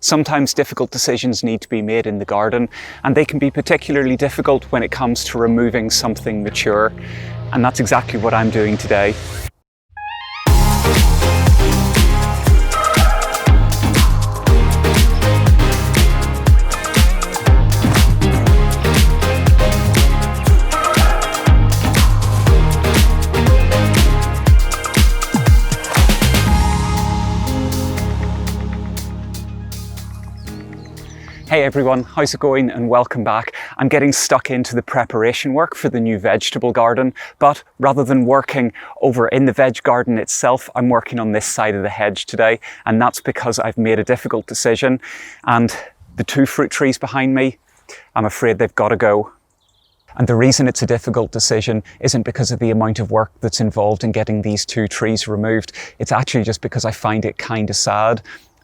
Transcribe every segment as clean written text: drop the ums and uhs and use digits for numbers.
Sometimes difficult decisions need to be made in the garden, and they can be particularly difficult when it comes to removing something mature. And that's exactly what I'm doing today. Hey everyone, how's it going and welcome back. I'm getting stuck into the preparation work for the new vegetable garden, but rather than working over in the veg garden itself, I'm working on this side of the hedge today, and that's because I've made a difficult decision, and the two fruit trees behind me, I'm afraid they've got to go. And the reason it's a difficult decision isn't because of the amount of work that's involved in getting these two trees removed. It's actually just because I find it kind of sad.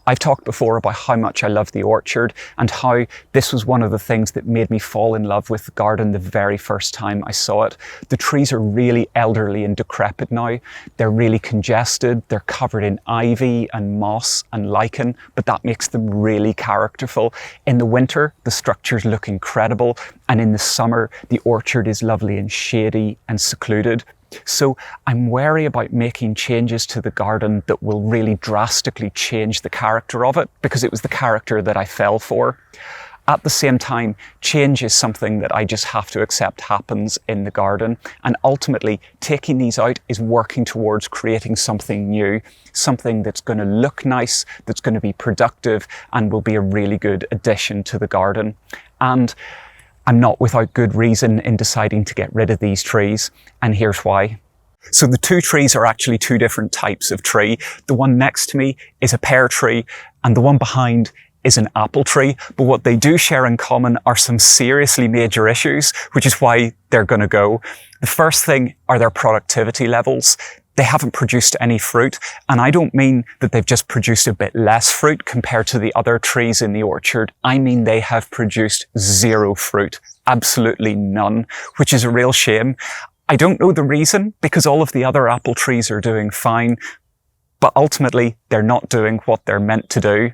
I've talked before about how much I love the orchard and how this was one of the things that made me fall in love with the garden the very first time I saw it. The trees are really elderly and decrepit now. They're really congested. They're covered in ivy and moss and lichen, but that makes them really characterful. In the winter, the structures look incredible, and in the summer, the orchard is lovely and shady and secluded. So I'm wary about making changes to the garden that will really drastically change the character of it, because it was the character that I fell for. At the same time, change is something that I just have to accept happens in the garden. And ultimately, taking these out is working towards creating something new, something that's going to look nice, that's going to be productive, and will be a really good addition to the garden. And I'm not without good reason in deciding to get rid of these trees, and here's why. So the two trees are actually two different types of tree. The one next to me is a pear tree, and the one behind is an apple tree. But what they do share in common are some seriously major issues, which is why they're going to go. The first thing are their productivity levels. They haven't produced any fruit, and I don't mean that they've just produced a bit less fruit compared to the other trees in the orchard. I mean they have produced zero fruit, absolutely none, which is a real shame. I don't know the reason, because all of the other apple trees are doing fine, but ultimately they're not doing what they're meant to do.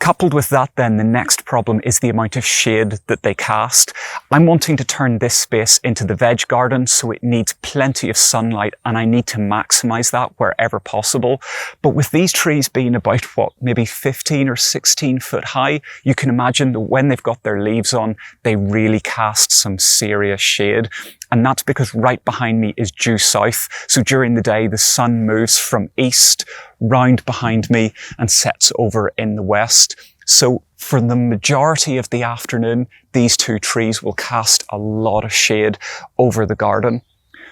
Coupled with that then, the next problem is the amount of shade that they cast. I'm wanting to turn this space into the veg garden, so it needs plenty of sunlight, and I need to maximize that wherever possible. But with these trees being about, maybe 15 or 16 foot high, you can imagine that when they've got their leaves on, they really cast some serious shade. And that's because right behind me is due south. So during the day, the sun moves from east round behind me and sets over in the west. So for the majority of the afternoon, these two trees will cast a lot of shade over the garden.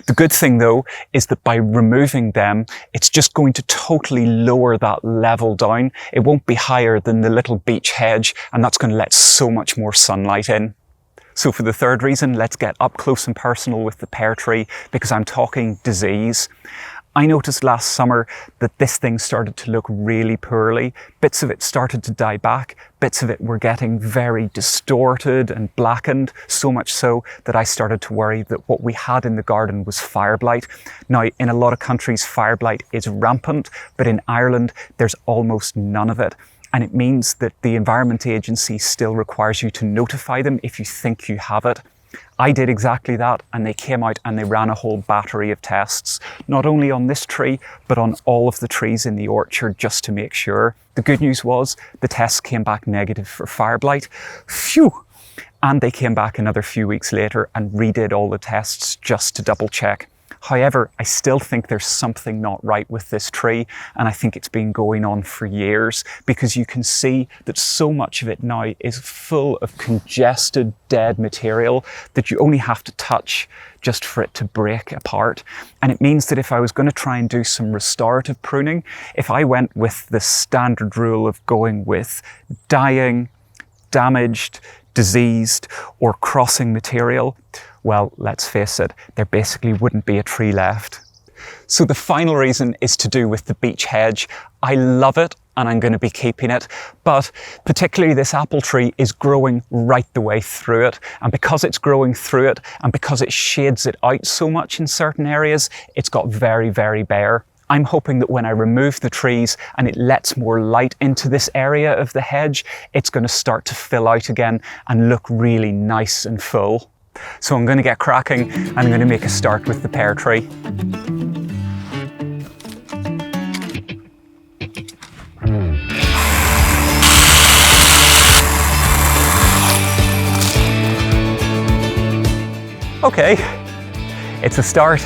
The good thing though is that by removing them, it's just going to totally lower that level down. It won't be higher than the little beech hedge, and that's going to let so much more sunlight in. So for the third reason, let's get up close and personal with the pear tree, because I'm talking disease. I noticed last summer that this thing started to look really poorly. Bits of it started to die back. Bits of it were getting very distorted and blackened, so much so that I started to worry that what we had in the garden was fire blight. Now, in a lot of countries, fire blight is rampant, but in Ireland, there's almost none of it. And it means that the Environment Agency still requires you to notify them if you think you have it. I did exactly that, and they came out and they ran a whole battery of tests, not only on this tree, but on all of the trees in the orchard, just to make sure. The good news was the tests came back negative for fire blight. Phew! And they came back another few weeks later and redid all the tests just to double check. However, I still think there's something not right with this tree, and I think it's been going on for years, because you can see that so much of it now is full of congested, dead material that you only have to touch just for it to break apart. And it means that if I was going to try and do some restorative pruning, if I went with the standard rule of going with dying, damaged, diseased, or crossing material, well, let's face it, there basically wouldn't be a tree left. So the final reason is to do with the beech hedge. I love it and I'm going to be keeping it, but particularly this apple tree is growing right the way through it. And because it's growing through it and because it shades it out so much in certain areas, it's got very, very bare. I'm hoping that when I remove the trees and it lets more light into this area of the hedge, it's going to start to fill out again and look really nice and full. So I'm going to get cracking and I'm going to make a start with the pear tree. Okay, it's a start.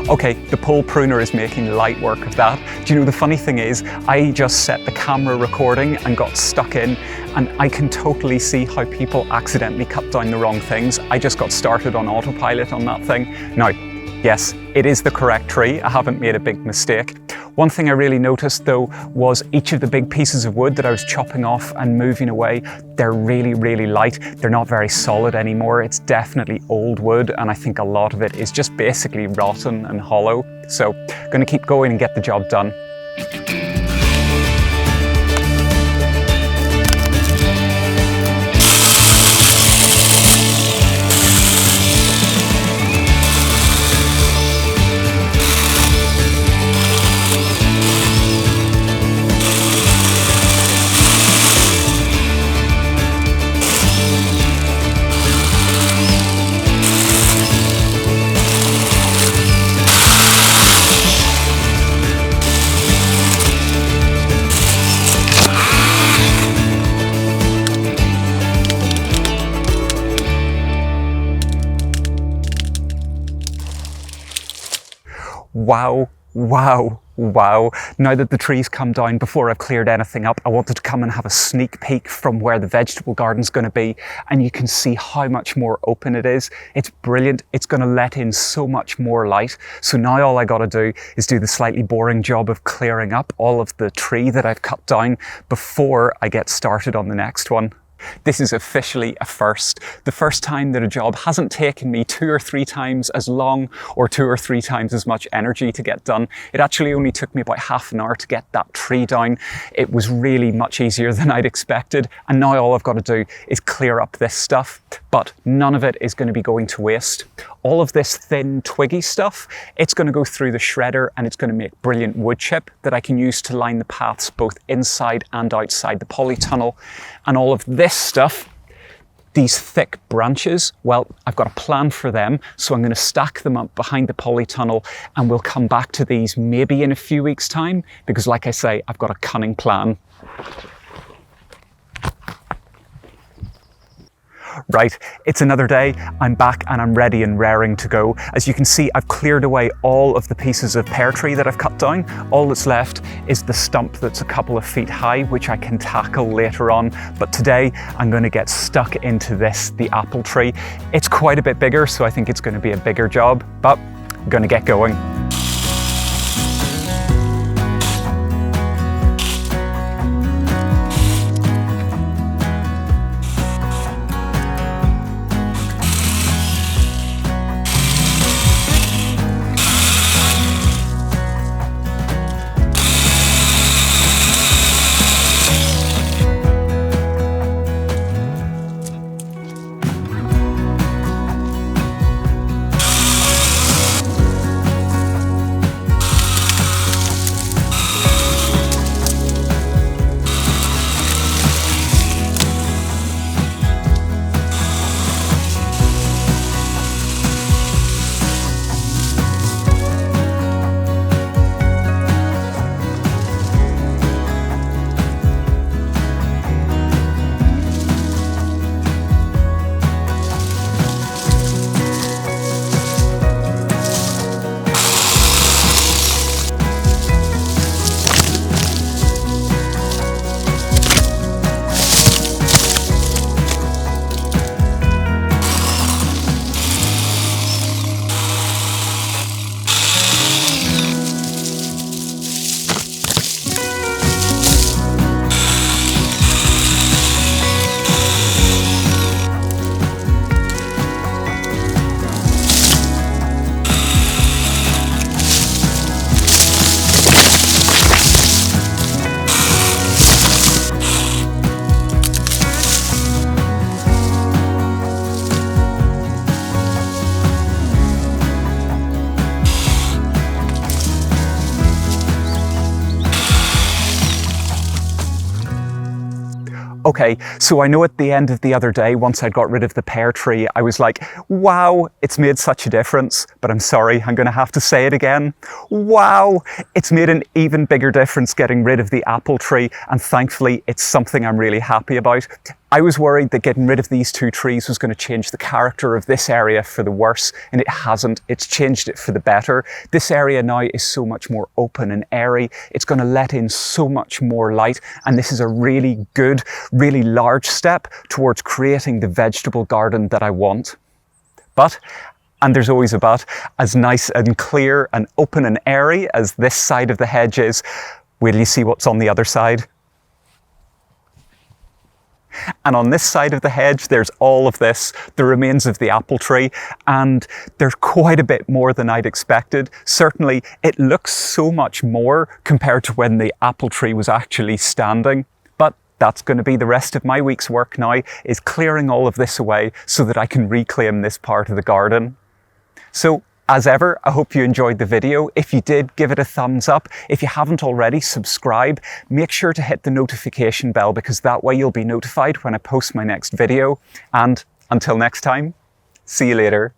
Okay, the pole pruner is making light work of that. Do you know, the funny thing is, I just set the camera recording and got stuck in, and I can totally see how people accidentally cut down the wrong things. I just got started on autopilot on that thing. Now, yes, it is the correct tree. I haven't made a big mistake. One thing I really noticed though was each of the big pieces of wood that I was chopping off and moving away, they're really, really light. They're not very solid anymore. It's definitely old wood, and I think a lot of it is just basically rotten and hollow. So I'm going to keep going and get the job done. Wow, wow, wow. Now that the trees come down, before I've cleared anything up, I wanted to come and have a sneak peek from where the vegetable garden's going to be, and you can see how much more open it is. It's brilliant. It's going to let in so much more light. So now all I got to do is do the slightly boring job of clearing up all of the tree that I've cut down before I get started on the next one. This is officially a first. The first time that a job hasn't taken me 2 or 3 times as long or 2 or 3 times as much energy to get done. It actually only took me about half an hour to get that tree down. It was really much easier than I'd expected, and now all I've got to do is clear up this stuff, but none of it is going to be going to waste. All of this thin twiggy stuff, it's going to go through the shredder and it's going to make brilliant wood chip that I can use to line the paths both inside and outside the polytunnel. And all of this stuff, these thick branches, well, I've got a plan for them, so I'm going to stack them up behind the polytunnel, and we'll come back to these maybe in a few weeks' time, because like I say, I've got a cunning plan. Right, it's another day. I'm back and I'm ready and raring to go. As you can see, I've cleared away all of the pieces of pear tree that I've cut down. All that's left is the stump that's a couple of feet high, which I can tackle later on. But today I'm going to get stuck into this, the apple tree. It's quite a bit bigger, so I think it's going to be a bigger job, but I'm going to get going. Okay, so I know at the end of the other day, once I'd got rid of the pear tree, I was like, wow, it's made such a difference. But I'm sorry, I'm going to have to say it again. Wow, it's made an even bigger difference getting rid of the apple tree, and thankfully it's something I'm really happy about. I was worried that getting rid of these two trees was going to change the character of this area for the worse, and it hasn't. It's changed it for the better. This area now is so much more open and airy. It's going to let in so much more light, and this is a really good, really large step towards creating the vegetable garden that I want. But, and there's always a but, as nice and clear and open and airy as this side of the hedge is, wait till you see what's on the other side. And on this side of the hedge, there's all of this, the remains of the apple tree, and there's quite a bit more than I'd expected. Certainly, it looks so much more compared to when the apple tree was actually standing. But that's going to be the rest of my week's work now, is clearing all of this away so that I can reclaim this part of the garden. So, as ever, I hope you enjoyed the video. If you did, give it a thumbs up. If you haven't already, subscribe. Make sure to hit the notification bell because that way you'll be notified when I post my next video. And until next time, see you later.